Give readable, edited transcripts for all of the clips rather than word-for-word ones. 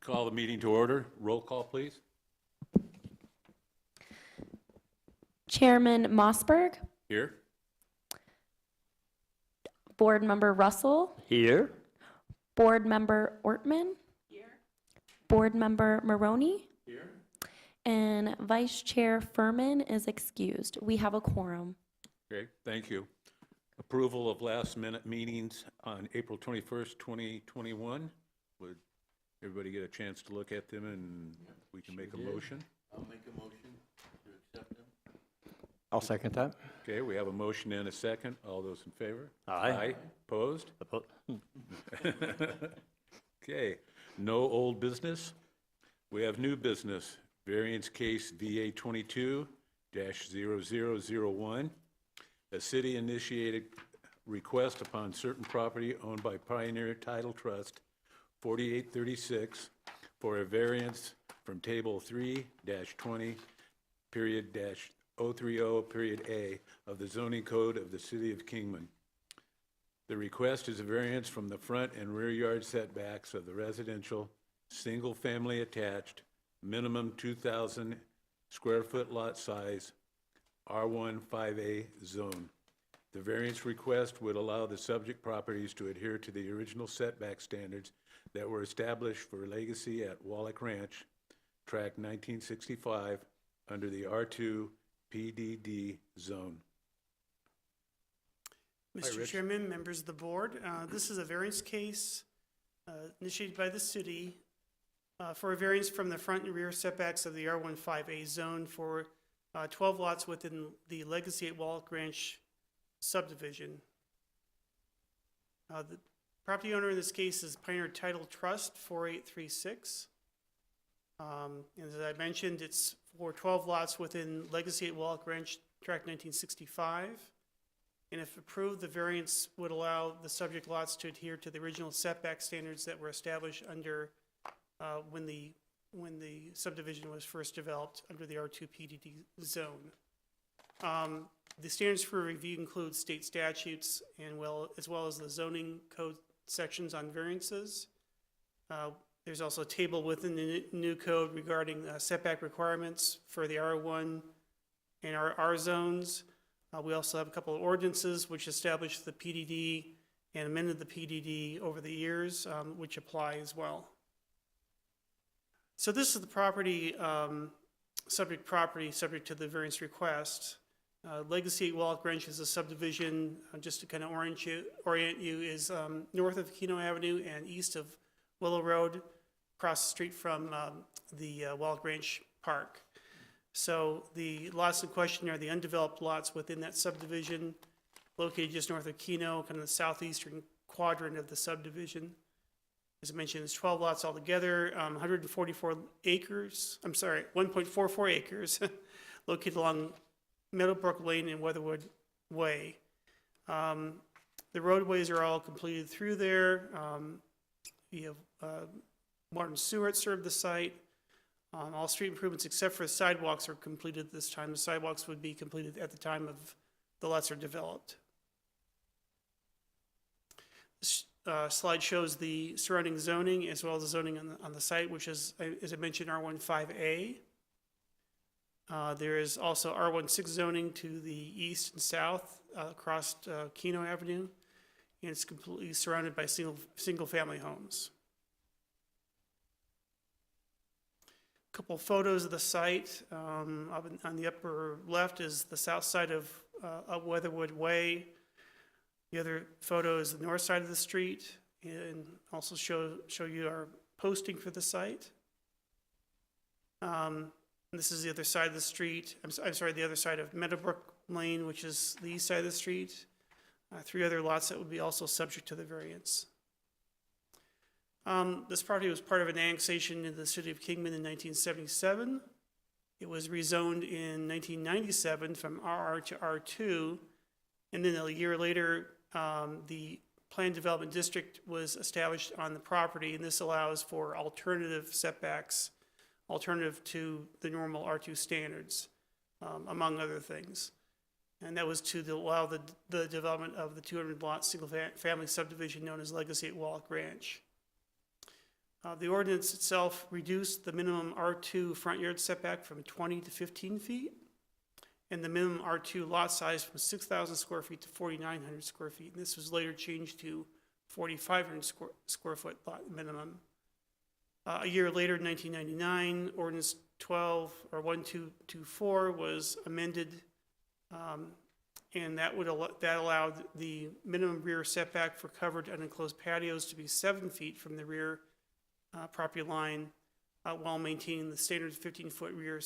Call the meeting to order. Roll call, please. Chairman Mossberg, Here. Board Member Russell, Here. Board Member Ortman, Board Member Maroney, Here. and Vice Chair Furman is excused. We have a quorum. Okay, thank you. Approval of last-minute meetings on April 21st, 2021. Would everybody get a chance to look at them and we can make a motion? I'll make a motion to accept them. I'll second that. Okay, we have a motion and a second. All those in favor? Aye. Opposed? Okay, no old business. We have new business. Variance case VA 22-0001. A city-initiated request upon certain property owned by Pioneer Title Trust, 4836, for a variance from Table 3-20, period -030, period A of the zoning code of the City of Kingman. The request is a variance from the front and rear yard setbacks of the residential, single-family attached, minimum 2,000 square foot lot size, R1 5A zone. The variance request would allow the subject properties to adhere to the original setback standards that were established for Legacy at Wallach Ranch, Tract 1965, under the R2 PDD zone. Mr. Rich. Chairman, members of the board, this is a variance case initiated by the city for a variance from the front and rear setbacks of the R1 5A zone for 12 lots within the Legacy at Wallach Ranch subdivision. The property owner in this case is Pioneer Title Trust, 4836. And as I mentioned, it's for 12 lots within Legacy at Wallach Ranch, Tract 1965. And if approved, the variance would allow the subject lots to adhere to the original setback standards that were established under when the subdivision was first developed under the R2 PDD zone. The standards for review include state statutes and as well as the zoning code sections on variances. There's also a table within the new code regarding setback requirements for the R1 and R zones. We also have a couple of ordinances which establish the PDD and amended the PDD over the years, which apply as well. So this is the property, subject to the variance request. Legacy at Wallach Ranch is a subdivision, just to kind of orient you, is north of Keno Avenue and east of Willow Road, across the street from the Wallach Ranch Park. So the lots in question are the undeveloped lots within that subdivision, located just north of Keno, kind of the southeastern quadrant of the subdivision. As I mentioned, it's 12 lots altogether, 144 acres, 1.44 acres, located along Meadowbrook Lane and Weatherwood Way. The roadways are all completed through there. You have water and sewer serve the site. All street improvements except for the sidewalks are completed at this time. The sidewalks would be completed at the time of the lots are developed. This slide shows the surrounding zoning as well as the zoning on the site, which is, as I mentioned, R1 5A. There is also R16 zoning to the east and south across Keno Avenue, and it's completely surrounded by single-family homes. A couple of photos of the site. On the upper left is the south side of Weatherwood Way. The other photo is the north side of the street, and also show you our posting for the site. And this is the other side of the street. I'm sorry, the other side of Meadowbrook Lane, which is the east side of the street. 3 other lots that would be also subject to the variance. This property was part of an annexation in the city of Kingman in 1977. It was rezoned in 1997 from RR to R2, and then a year later, the planned development district was established on the property, and this allows for alternative setbacks, alternative to the normal R2 standards, among other things. And that was to allow the development of the 200-lot single-family subdivision known as Legacy at Wallach Ranch. The ordinance itself reduced the minimum R2 front yard setback from 20 to 15 feet, and the minimum R2 lot size from 6,000 square feet to 4,900 square feet. And this was later changed to 4,500 square foot lot minimum. A year later, in 1999, Ordinance 1224 was amended, and that allowed the minimum rear setback for covered unenclosed patios to be 7 feet from the rear property line, while maintaining the standard 15-foot rear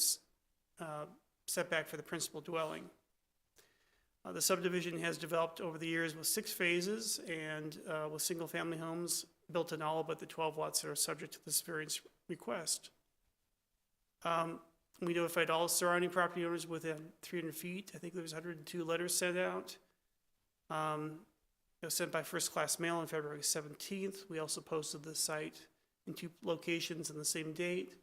setback for the principal dwelling. The subdivision has developed over the years with 6 phases and with single-family homes built in all but the 12 lots that are subject to this variance request. We notified all surrounding property owners within 300 feet. I think there was 102 letters sent out. It was sent by first-class mail on February 17th. We also posted the site in 2 locations on the same date.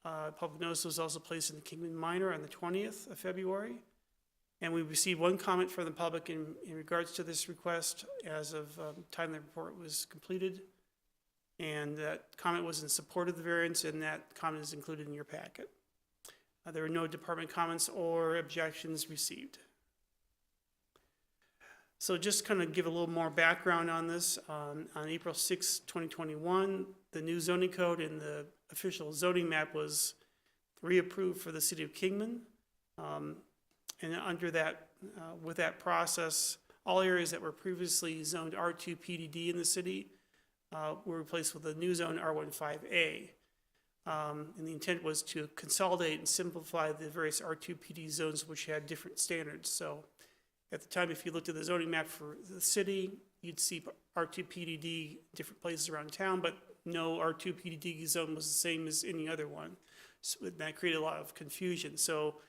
Public notice was also placed in the Kingman Minor on the 20th of February. And we received 1 comment from the public in regards to this request as of time the report was completed. And that comment was in support of the variance, and that comment is included in your packet. There were no department comments or objections received. So just kind of give a little more background on this. On April 6, 2021, the new zoning code and the official zoning map was reapproved for the city of Kingman. And under that, with that process, all areas that were previously zoned R2 PDD in the city were replaced with a new zone R15A. And the intent was to consolidate and simplify the various R2 PD zones which had different standards. So at the time, if you looked at the zoning map for the city, you'd see R2 PDD different places around town, but no R2 PDD zone was the same as any other one. So that created a lot of confusion. So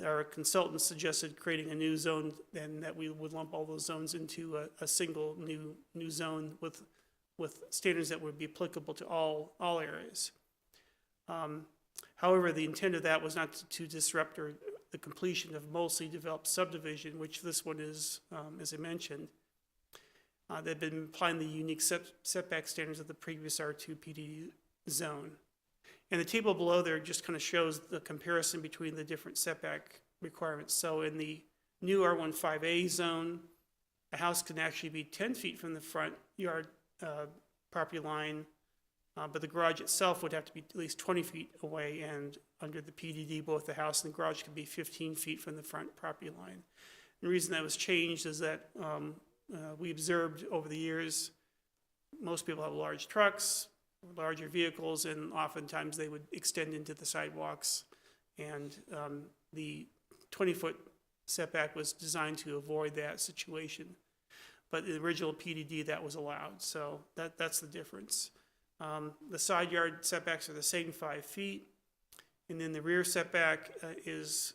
our consultants suggested creating a new zone, and that we would lump all those zones into a single new zone with standards that would be applicable to all areas. However, the intent of that was not to disrupt the completion of mostly developed subdivision, which this one is, as I mentioned. They've been applying the unique setback standards of the previous R2 PD zone. And the table below there just kind of shows the comparison between the different setback requirements. So in the new R15A zone, a house can actually be 10 feet from the front yard property line, but the garage itself would have to be at least 20 feet away, and under the PDD, both the house and the garage could be 15 feet from the front property line. And the reason that was changed is that we observed over the years, most people have large trucks, larger vehicles, and oftentimes they would extend into the sidewalks, and the 20-foot setback was designed to avoid that situation. But the original PDD, that was allowed, so that's the difference. The side yard setbacks are the same 5 feet, and then the rear setback is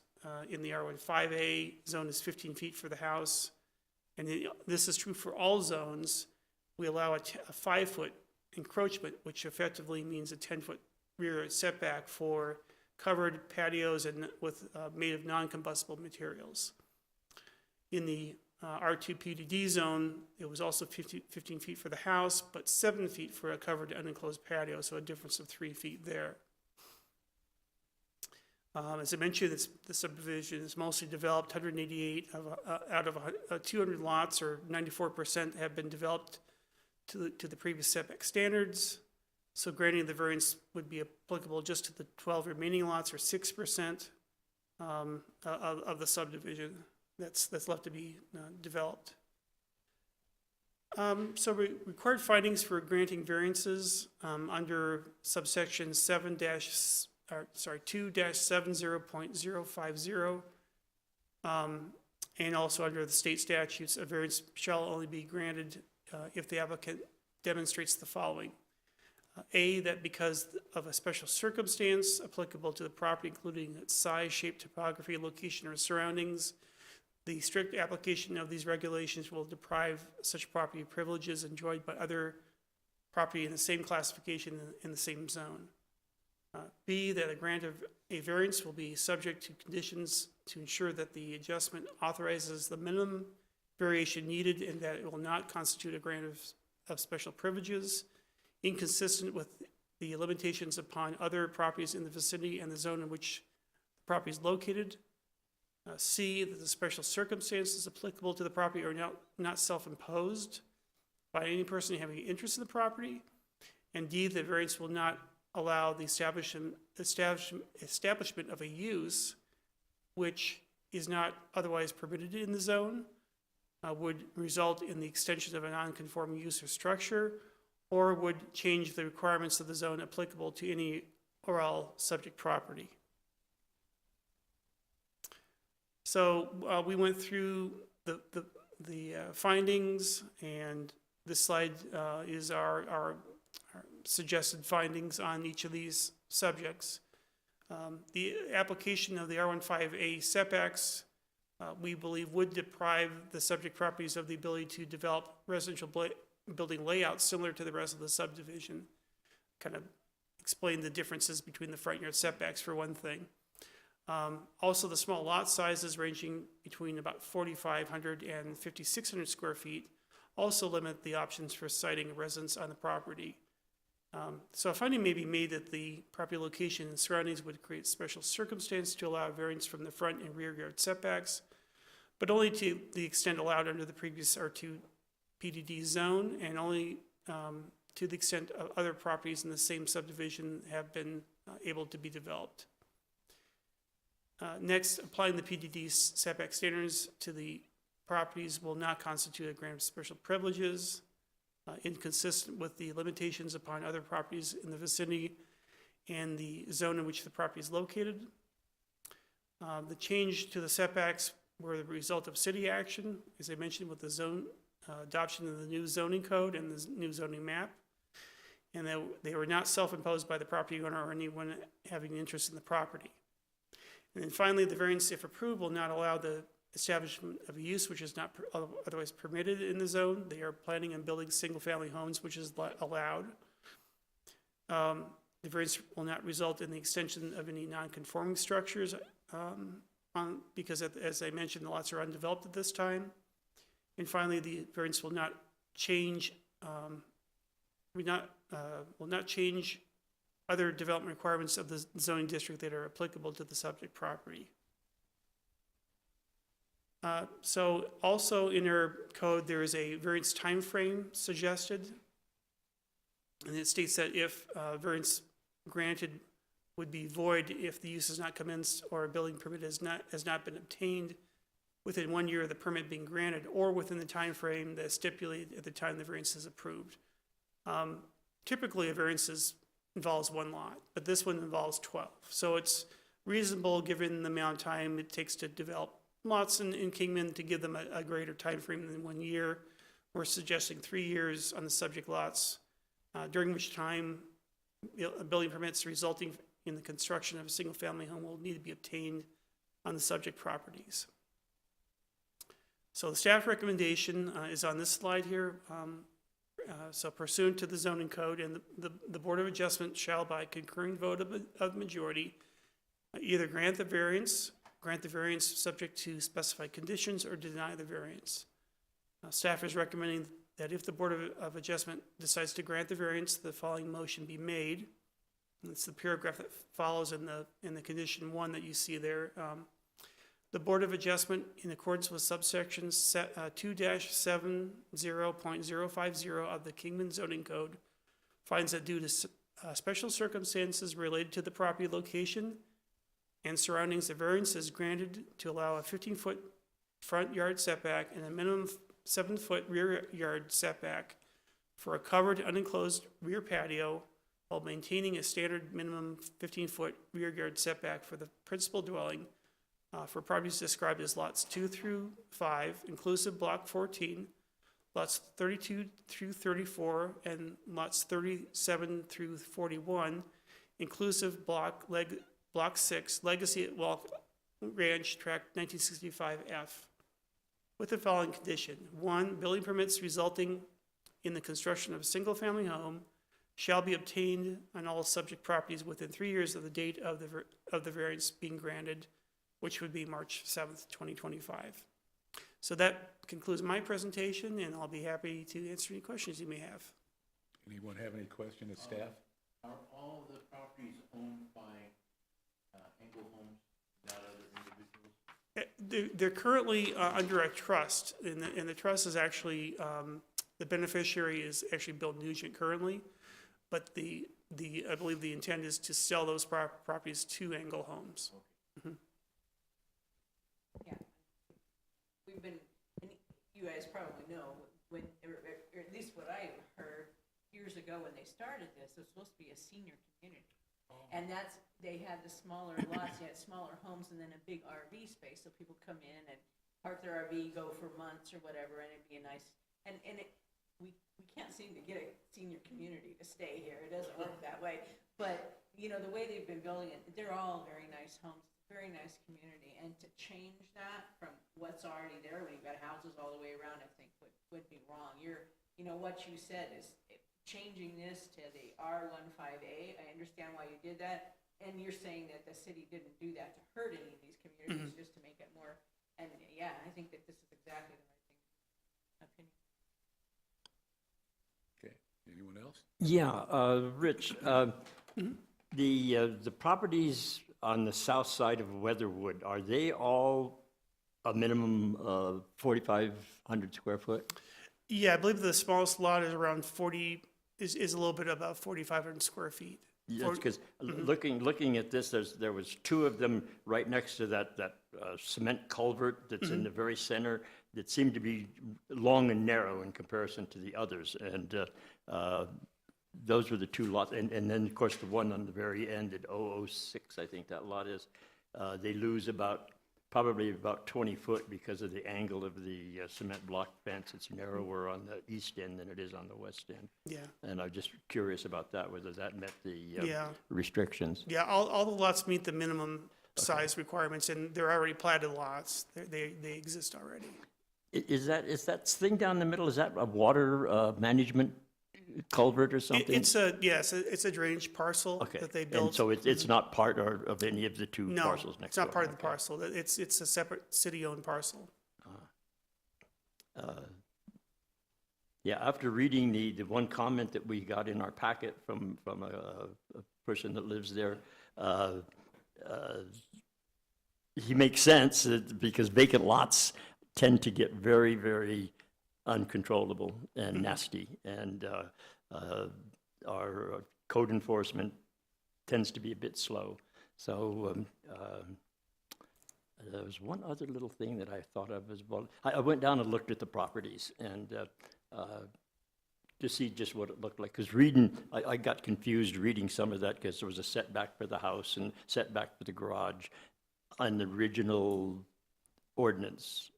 in the R15A zone is 15 feet for the house, and this is true for all zones. We allow a 5-foot encroachment, which effectively means a 10-foot rear setback for covered patios and made of non-combustible materials. In the R2 PDD zone, it was also 15 feet for the house, but 7 feet for a covered unenclosed patio, so a difference of 3 feet there. As I mentioned, the subdivision is mostly developed. 188 out of 200 lots, or 94%, have been developed to the previous setback standards. So granting the variance would be applicable just to the 12 remaining lots, or 6% of the subdivision that's left to be developed. So required findings for granting variances under subsection 2-70.050, and also under the state statutes, a variance shall only be granted if the applicant demonstrates the following. A, that because of a special circumstance applicable to the property, including its size, shape, topography, location, or surroundings, the strict application of these regulations will deprive such property of privileges enjoyed by other property in the same classification in the same zone. B, that a grant of a variance will be subject to conditions to ensure that the adjustment authorizes the minimum variation needed, and that it will not constitute a grant of special privileges. inconsistent with the limitations upon other properties in the vicinity and the zone in which the property is located. C, that the special circumstances applicable to the property are not self-imposed by any person having an interest in the property. And D, the variance will not allow the establishment of a use which is not otherwise permitted in the zone, would result in the extension of a non-conforming use or structure, or would change the requirements of the zone applicable to any or all subject property. So we went through the findings, and this slide is our suggested findings on each of these subjects. The application of the R15A setbacks, we believe, would deprive the subject properties of the ability to develop residential building layouts similar to the rest of the subdivision. Kind of explain the differences between the front yard setbacks for one thing. Also, the small lot sizes ranging between about 4,500 and 5,600 square feet also limit the options for siting a residence on the property. So a finding may be made that the property location and surroundings would create special circumstance to allow variance from the front and rear yard setbacks, but only to the extent allowed under the previous R2 PDD zone, and only to the extent of other properties in the same subdivision have been able to be developed. Next, applying the PDD setback standards to the properties will not constitute a grant of special privileges, inconsistent with the limitations upon other properties in the vicinity and the zone in which the property is located. The change to the setbacks were the result of city action, as I mentioned, with the zone adoption of the new zoning code and the new zoning map. And they were not self-imposed by the property owner or anyone having an interest in the property. And then finally, the variance, if approved, will not allow the establishment of a use which is not otherwise permitted in the zone. They are planning on building single-family homes, which is allowed. The variance will not result in the extension of any non-conforming structures because, as I mentioned, the lots are undeveloped at this time. And finally, the variance will not change other development requirements of the zoning district that are applicable to the subject property. So also in our code, there is a variance time frame suggested. And it states that if variance granted would be void if the use is not commenced or a building permit has not been obtained within 1 year of the permit being granted, or within the time frame that's stipulated at the time the variance is approved. Typically, a variance involves one lot, but this one involves 12. So it's reasonable, given the amount of time it takes to develop lots in Kingman, to give them a greater time frame than 1 year. We're suggesting 3 years on the subject lots, during which time building permits resulting in the construction of a single-family home will need to be obtained on the subject properties. So the staff recommendation is on this slide here. So pursuant to the zoning code, and the Board of Adjustment shall, by concurring vote of majority, either grant the variance subject to specified conditions, or deny the variance. Staff is recommending that if the Board of Adjustment decides to grant the variance, the following motion be made. And it's the paragraph that follows in the condition 1 that you see there. The Board of Adjustment, in accordance with subsections 2-70.050 of the Kingman zoning code, finds that due to special circumstances related to the property location and surroundings, the variance is granted to allow a 15-foot front yard setback and a minimum 7-foot rear yard setback for a covered unenclosed rear patio, while maintaining a standard minimum 15-foot rear yard setback for the principal dwelling for properties described as lots 2 through 5, inclusive block 14, lots 32 through 34, and lots 37 through 41, inclusive block 6, Legacy at Walk Ranch, Tract 1965F, with the following condition. 1, building permits resulting in the construction of a single-family home shall be obtained on all subject properties within 3 years of the date of the variance being granted, which would be March 7th, 2025. So that concludes my presentation, and I'll be happy to answer any questions you may have. Anyone have any question of staff? Are all the properties owned by Engel Homes, not other individuals? They're currently under a trust, and the trust is actually, the beneficiary is actually Bill Nugent currently, but I believe the intent is to sell those properties to Engel Homes. Yeah. We've been, and you guys probably know, when, or at least what I heard years ago when they started this, it was supposed to be a senior community. And they had the smaller lots, they had smaller homes and then a big RV space, so people come in and park their RV, go for months or whatever, and it'd be a nice, we can't seem to get a senior community to stay here, it doesn't work that way. But, the way they've been building it, they're all very nice homes, very nice community, and to change that from what's already there, when you've got houses all the way around, I think would be wrong. What you said is changing this to the R15A, I understand why you did that, and you're saying that the city didn't do that to hurt any of these communities, just to make it more, and yeah, I think that this is exactly the right thing, opinion. Okay, anyone else? Yeah, Rich, the properties on the south side of Weatherwood, are they all a minimum of 4,500 square foot? Yeah, I believe the smallest lot is around 40, is a little bit above 4,500 square feet. Yes, because looking at this, there was two of them right next to that cement culvert that's in the very center that seemed to be long and narrow in comparison to the others. And those were the two lots. And then, of course, the one on the very end at 006, I think that lot is, they lose probably about 20 foot because of the angle of the cement block fence. It's narrower on the east end than it is on the west end. Yeah. And I'm just curious about that, whether that met the Yeah. restrictions. Yeah, all the lots meet the minimum size requirements, and they're already platted lots. They exist already. Is that thing down the middle, is that a water management culvert or something? It's a drainage parcel Okay. that they built. And so it's not part of any of the two No, parcels next it's door? not part of the Okay. parcel. It's a separate city-owned parcel. Yeah, after reading the one comment that we got in our packet from a person that lives there, he makes sense because vacant lots tend to get very, very uncontrollable and nasty. And our code enforcement tends to be a bit slow. So there was one other little thing that I thought of as well. I went down and looked at the properties and to see just what it looked like. Because I got confused reading some of that because there was a setback for the house and setback for the garage. On the original ordinance,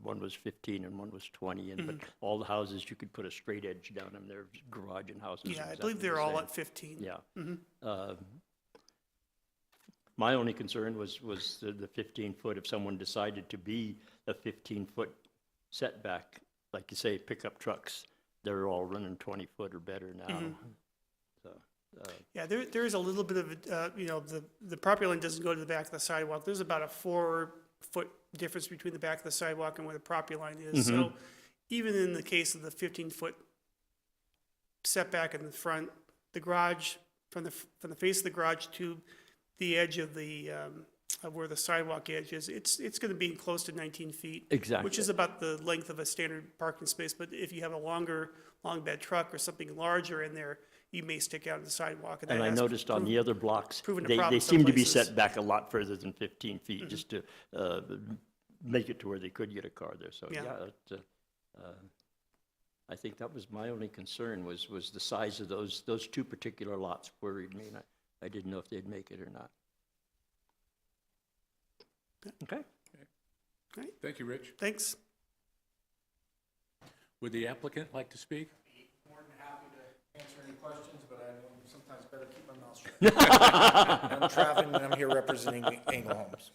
one was 15 and one was 20, but all the houses, you could put a straight edge down them, their garage and houses. Yeah, I exactly believe the they're all same. at 15. Yeah. My only concern was the 15-foot. If someone decided to be a 15-foot setback, like you say, pickup trucks, they're all running 20-foot or better now. So, Yeah, there is a little bit of, the property line doesn't go to the back of the sidewalk. There's about a 4-foot difference between the back of the sidewalk and where the property line is. So even in the case of the 15-foot setback in the front, the garage, from the face of the garage to the edge of of where the sidewalk edge is, it's going to be close to 19 feet. Exactly. Which is about the length of a standard parking space. But if you have a long bed truck or something larger in there, you may stick out of the sidewalk. and I noticed on the other blocks, proven a they problem seem some to be places. set back a lot further than 15 feet just to make it to where they could get a car there. So, Yeah. I think that was my only concern was the size of those two particular lots worried me, and I didn't know if they'd make it or not. Okay. Thank you, Rich. Thanks. Would the applicant like to speak? More than happy to answer any questions, but I sometimes better keep my mouth shut. I'm traveling and I'm here representing Engel Homes.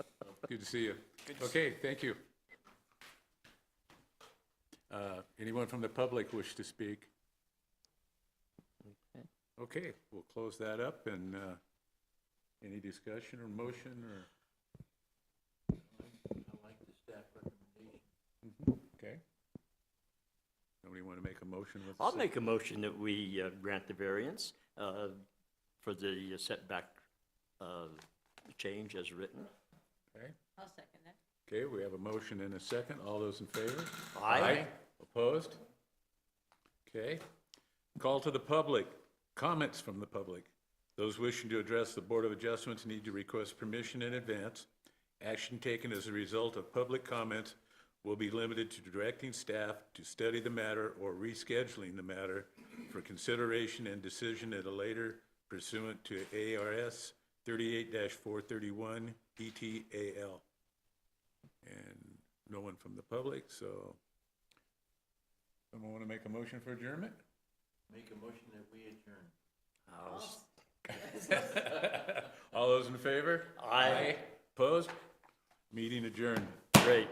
Good to see you. Okay, thank you. Anyone from the public wish to speak? Okay, we'll close that up, and any discussion or motion or? I like the staff recommendation. Okay. Nobody want want to make a motion with? the I'll sec- make a motion that we grant the variance for the setback change as written. Okay, I'll second that. okay, we have a motion and a second. All those in favor? Aye. Opposed? Okay. Call to the public. Comments from the public. Those wishing to address the Board of Adjustments need to request permission in advance. Action taken as a result of public comments will be limited to directing staff to study the matter or rescheduling the matter for consideration and decision at a later pursuant to ARS 38-431 ETAL. And no one from the public, so someone want to make a motion for adjournment? Make a motion that we adjourn. All those in favor? Aye. Opposed? Meeting adjourned. Great.